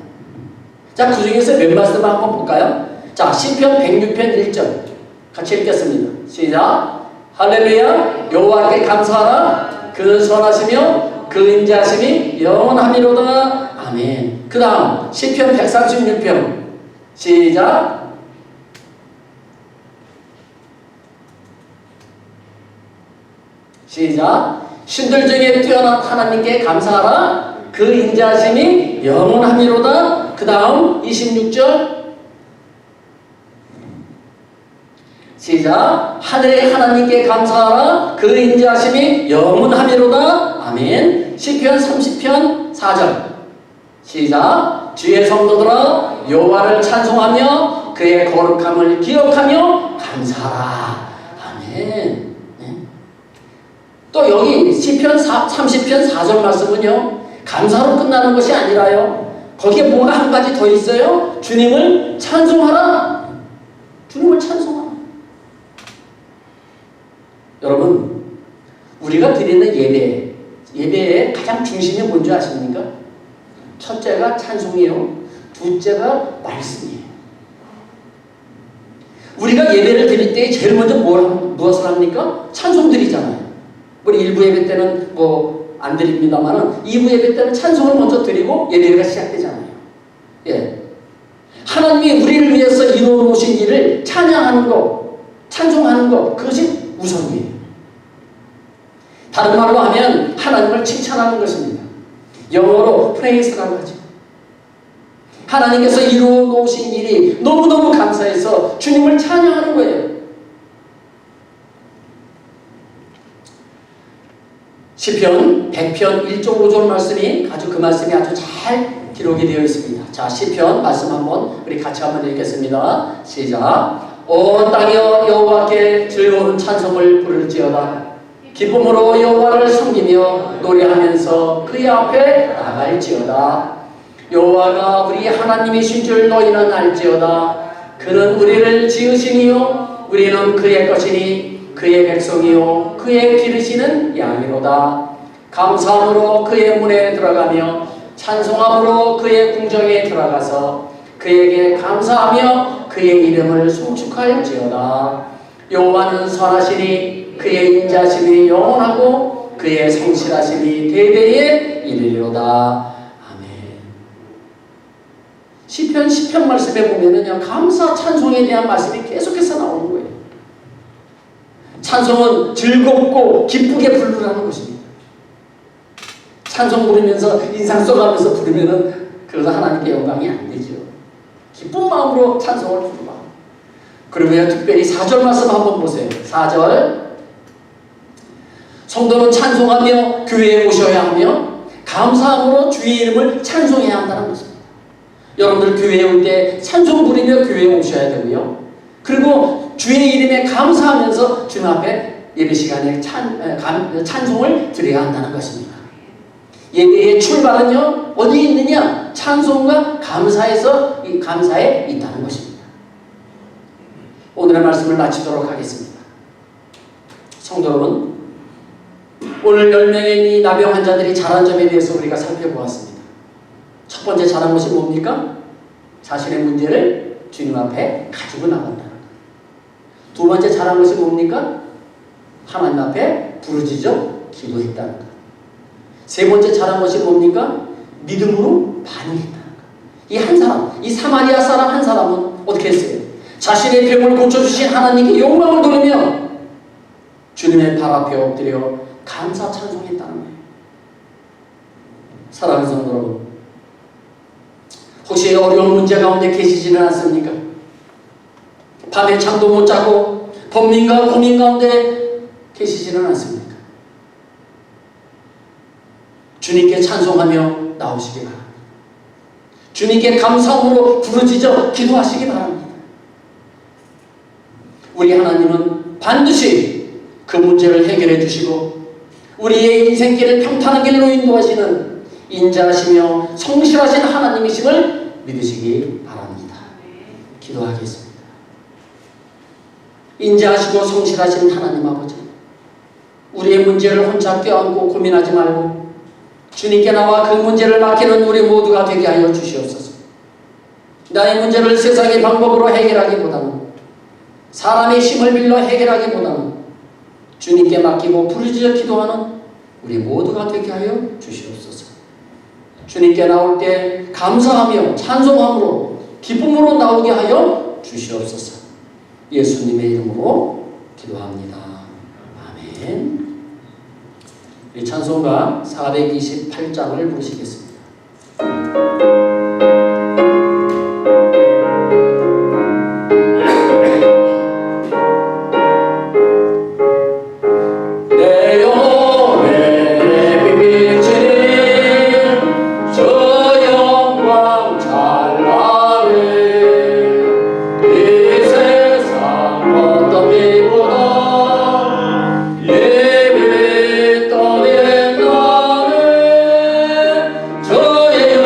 자, 그 중에서 몇 말씀을 한번 볼까요? 자, 시편 106편 1절 같이 읽겠습니다. 시작. 할렐루야. 여호와께 감사하라. 그는 선하시며 그 인자하심이 영원하미로다. 아멘. 그 다음 시편 136편 시작. 시작. 신들 중에 뛰어난 하나님께 감사하라. 그 인자하심이 영원하미로다. 그 다음 26절 시작. 하늘의 하나님께 감사하라. 그 인자하심이 영원하미로다. 아멘. 시편 30편 4절 시작. 주의 성도들아 여호와를 찬송하며 그의 거룩함을 기억하며 감사하라. 아멘. 네. 또 여기 시편 30편 4절 말씀은요, 감사로 끝나는 것이 아니라요, 거기에 뭐가 한 가지 더 있어요. 주님을 찬송하라. 주님을 찬송하라. 여러분, 우리가 드리는 예배의 가장 중심이 뭔지 아십니까? 첫째가 찬송이에요. 둘째가 말씀이에요. 우리가 예배를 드릴 때 제일 먼저 무엇을 합니까? 찬송 드리잖아요. 우리 1부 예배 때는 안 드립니다만은 2부 예배 때는 찬송을 먼저 드리고 예배가 시작되잖아요. 예. 하나님이 우리를 위해서 이루어 놓으신 일을 찬양하는 것, 찬송하는 것, 그것이 우선이에요. 다른 말로 하면 하나님을 칭찬하는 것입니다. 영어로 프레이스라고 하죠. 하나님께서 이루어 놓으신 일이 너무너무 감사해서 주님을 찬양하는 거예요. 시편 100편 1.5절 말씀이 그 말씀이 아주 잘 기록이 되어 있습니다. 자, 시편 말씀 한번 우리 같이 한번 읽겠습니다. 시작. 온 땅이여 여호와께 즐거운 찬송을 부를지어다. 기쁨으로 여호와를 섬기며 노래하면서 그의 앞에 나갈지어다. 여호와가 우리 하나님이신 줄 너희는 알지어다. 그는 우리를 지으시니요 우리는 그의 것이니 그의 백성이요 그의 기르시는 양이로다. 감사함으로 그의 문에 들어가며 찬송함으로 그의 궁정에 들어가서 그에게 감사하며 그의 이름을 송축할지어다. 여호와는 선하시니 그의 인자심이 영원하고 그의 성실하심이 대대에 이르리로다. 시편 10편 말씀에 보면은요, 감사 찬송에 대한 말씀이 계속해서 나오는 거예요. 찬송은 즐겁고 기쁘게 부르라는 것입니다. 찬송 부르면서 인상 써가면서 부르면은 그것은 하나님께 영광이 안 되죠. 기쁜 마음으로 찬송을 부르라. 그러면 특별히 4절 말씀 한번 보세요. 4절. 성도는 찬송하며 교회에 오셔야 하며 감사함으로 주의 이름을 찬송해야 한다는 것입니다. 여러분들 교회에 올 때 찬송 부르며 교회에 오셔야 되고요. 그리고 주의 이름에 감사하면서 주님 앞에 예배 시간에 찬송을 드려야 한다는 것입니다. 예배의 출발은요 어디에 있느냐? 찬송과 감사에서 이 감사에 있다는 것입니다. 오늘의 말씀을 마치도록 하겠습니다. 성도 여러분, 오늘 10명의 나병 환자들이 잘한 점에 대해서 우리가 살펴보았습니다. 첫 번째 잘한 것이 뭡니까? 자신의 문제를 주님 앞에 가지고 나간다는 것. 두 번째 잘한 것이 뭡니까? 하나님 앞에 부르짖어 기도했다는 것. 세 번째 잘한 것이 뭡니까? 믿음으로 반응했다는 것. 이 한 사람, 이 사마리아 사람 한 사람은 어떻게 했어요? 자신의 병을 고쳐주신 하나님께 영광을 돌리며 주님의 발 앞에 엎드려 감사 찬송했다는 거예요. 사랑하는 성도 여러분, 혹시 어려운 문제 가운데 계시지는 않습니까? 밤에 잠도 못 자고 번민과 고민 가운데 계시지는 않습니까? 주님께 찬송하며 나오시기 바랍니다. 주님께 감사함으로 부르짖어 기도하시기 바랍니다. 우리 하나님은 반드시 그 문제를 해결해 주시고 우리의 인생길을 평탄한 길로 인도하시는 인자하시며 성실하신 하나님이심을 믿으시기 바랍니다. 기도하겠습니다. 인자하시고 성실하신 하나님 아버지, 우리의 문제를 혼자 껴안고 고민하지 말고 주님께 나와 그 문제를 맡기는 우리 모두가 되게 하여 주시옵소서. 나의 문제를 세상의 방법으로 해결하기보다는, 사람의 힘을 빌려 해결하기보다는 주님께 맡기고 부르짖어 기도하는 우리 모두가 되게 하여 주시옵소서. 주님께 나올 때 감사하며 찬송함으로 기쁨으로 나오게 하여 주시옵소서. 예수님의 이름으로 기도합니다. 아멘. 이 찬송가 428장을 부르시겠습니다. 예배 떠낸 나는 저의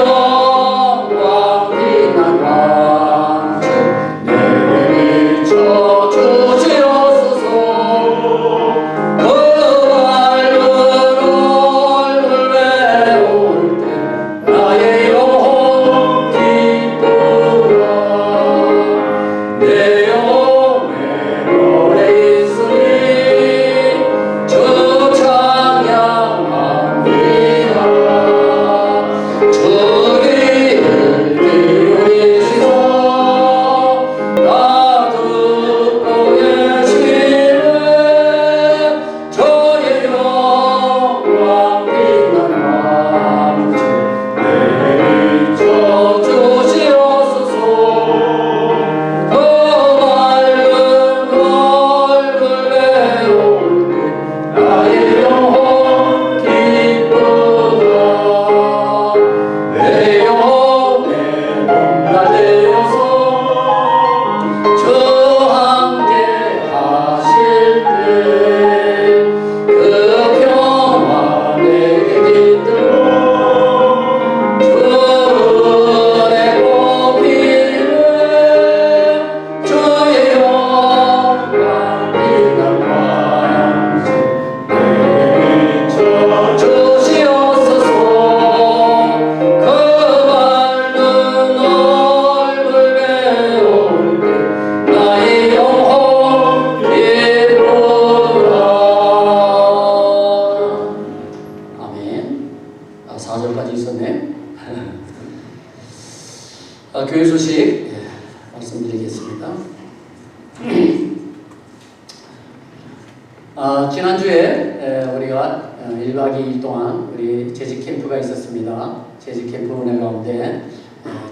지난주에 우리가 1박 2일 동안 우리 재직 캠프가 있었습니다. 재직 캠프 은혜 가운데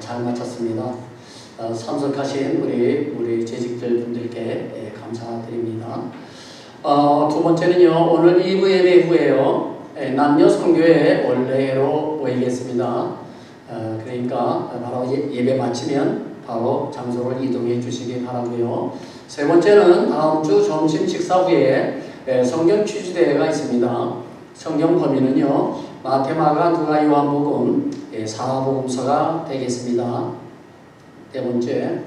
잘 마쳤습니다. 참석하신 우리 재직들 분들께 감사드립니다. 두 번째는요, 오늘 2부 예배 후에요, 남녀 선교회 원래로 모이겠습니다. 그러니까 바로 예배 마치면 바로 장소를 이동해 주시기 바라고요. 세 번째는 다음 주 점심 식사 후에 성경 퀴즈 대회가 있습니다. 성경 범위는요, 마태, 마가, 누가, 요한복음, 사복음서가 되겠습니다. 네 번째,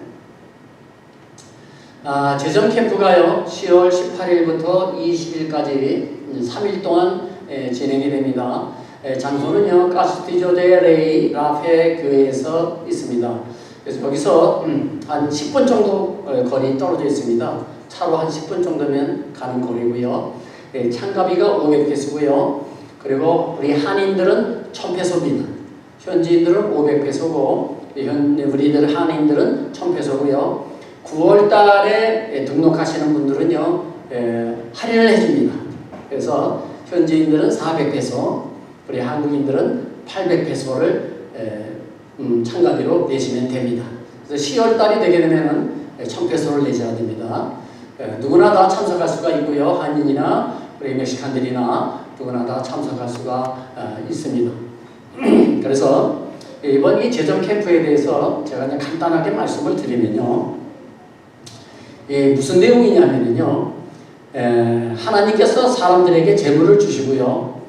재정 캠프가요, 10월 18일부터 20일까지 3일 동안 진행이 됩니다. 장소는요, 카스티조 데 레이 라페 교회에서 있습니다. 그래서 여기서 한 10분 정도 거리 떨어져 있습니다. 차로 한 10분 정도면 가는 거리고요. 참가비가 500페소고요. 그리고 우리 한인들은 1000페소입니다. 현지인들은 500페소고 우리들 한인들은 1000페소고요. 9월 달에 등록하시는 분들은요, 할인을 해줍니다. 그래서 현지인들은 400페소, 우리 한국인들은 800페소를 참가비로 내시면 됩니다. 그래서 10월 달이 되게 되면은 1000페소를 내셔야 됩니다. 누구나 다 참석할 수가 있고요. 한인이나 우리 멕시칸들이나 누구나 다 참석할 수가 있습니다. 그래서 이번 이 재정 캠프에 대해서 제가 그냥 간단하게 말씀을 드리면요, 무슨 내용이냐면요, 하나님께서 사람들에게 재물을 주시고요,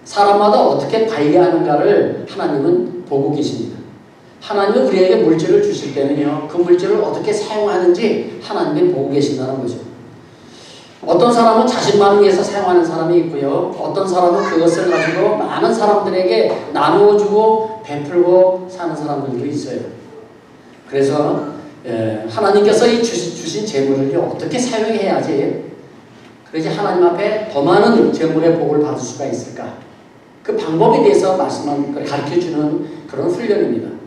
사람마다 어떻게 관리하는가를 하나님은 보고 계십니다. 하나님은 우리에게 물질을 주실 때는요, 그 물질을 어떻게 사용하는지 하나님이 보고 계신다는 거죠. 어떤 사람은 자신만을 위해서 사용하는 사람이 있고요, 어떤 사람은 그것을 가지고 많은 사람들에게 나누어주고 베풀고 사는 사람들도 있어요. 그래서 하나님께서 이 주신 재물을요, 어떻게 사용해야지 그래야지 하나님 앞에 더 많은 재물의 복을 받을 수가 있을까, 그 방법에 대해서 가르쳐주는 그런 훈련입니다.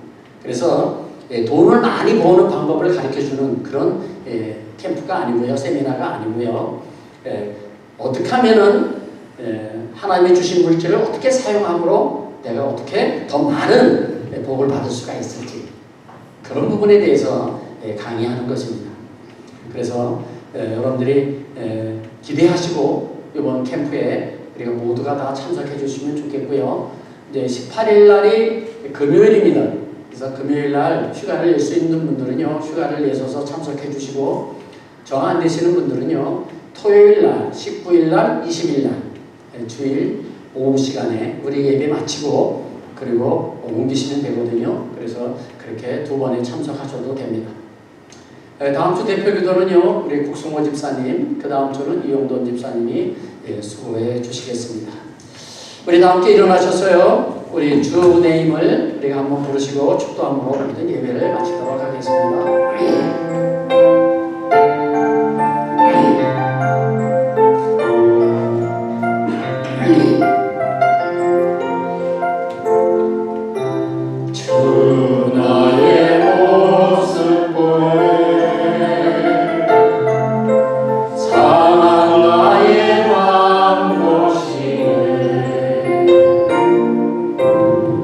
그래서 돈을 많이 버는 방법을 가르쳐주는 그런 캠프가 아니고요, 세미나가 아니고요, 어떻게 하면은 하나님이 주신 물질을 어떻게 사용함으로 내가 어떻게 더 많은 복을 받을 수가 있을지, 그런 부분에 대해서 강의하는 것입니다. 그래서 여러분들이 기대하시고 이번 캠프에 우리가 모두가 다 참석해 주시면 좋겠고요. 이제 18일 날이 금요일입니다. 그래서 금요일 날 휴가를 낼 수 있는 분들은요, 휴가를 내셔서 참석해 주시고, 정 안 되시는 분들은요, 토요일 날, 19일 날, 20일 날 주일 오후 시간에 우리 예배 마치고 그리고 옮기시면 되거든요. 그래서 그렇게 두 번에 참석하셔도 됩니다. 다음 주 대표 기도는요, 우리 국승호 집사님, 그 다음 주는 이용돈 집사님이 수고해 주시겠습니다. 우리 다 함께 일어나셔서요, 우리 주 은혜임을 우리가 한번 부르시고 축도함으로 모든 예배를 마치도록 하겠습니다.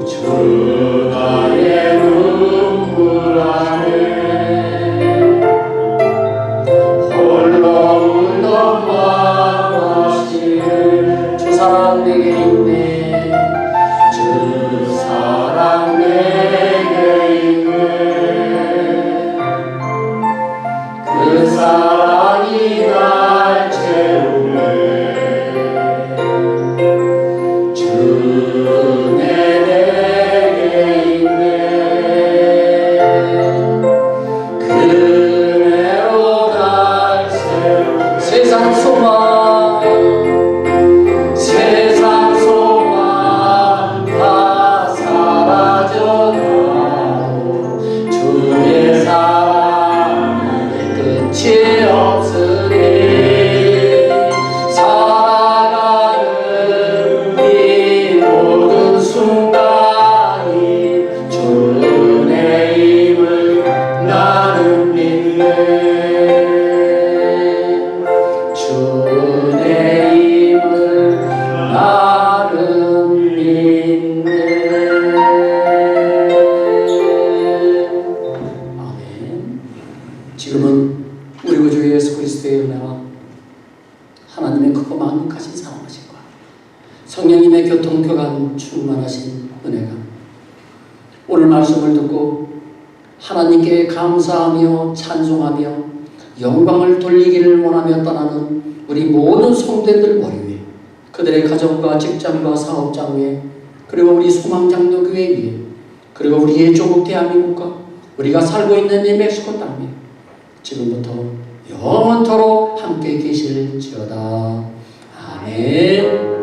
주 나의 눈물 안에 지금은 우리 구주 예수 그리스도의 은혜와 하나님의 크고 만족하신 사랑하심과 성령님의 교통교감 충만하신 은혜가 오늘 말씀을 듣고 하나님께 감사하며 찬송하며 영광을 돌리기를 원하며 떠나는 우리 모든 성도들 머리 위에, 그들의 가정과 직장과 사업장 위에, 그리고 우리 소망장로교회 위에, 그리고 우리의 조국 대한민국과 우리가 살고 있는 이 멕시코 땅 위에 지금부터 영원토록 함께 계실지어다. 아멘.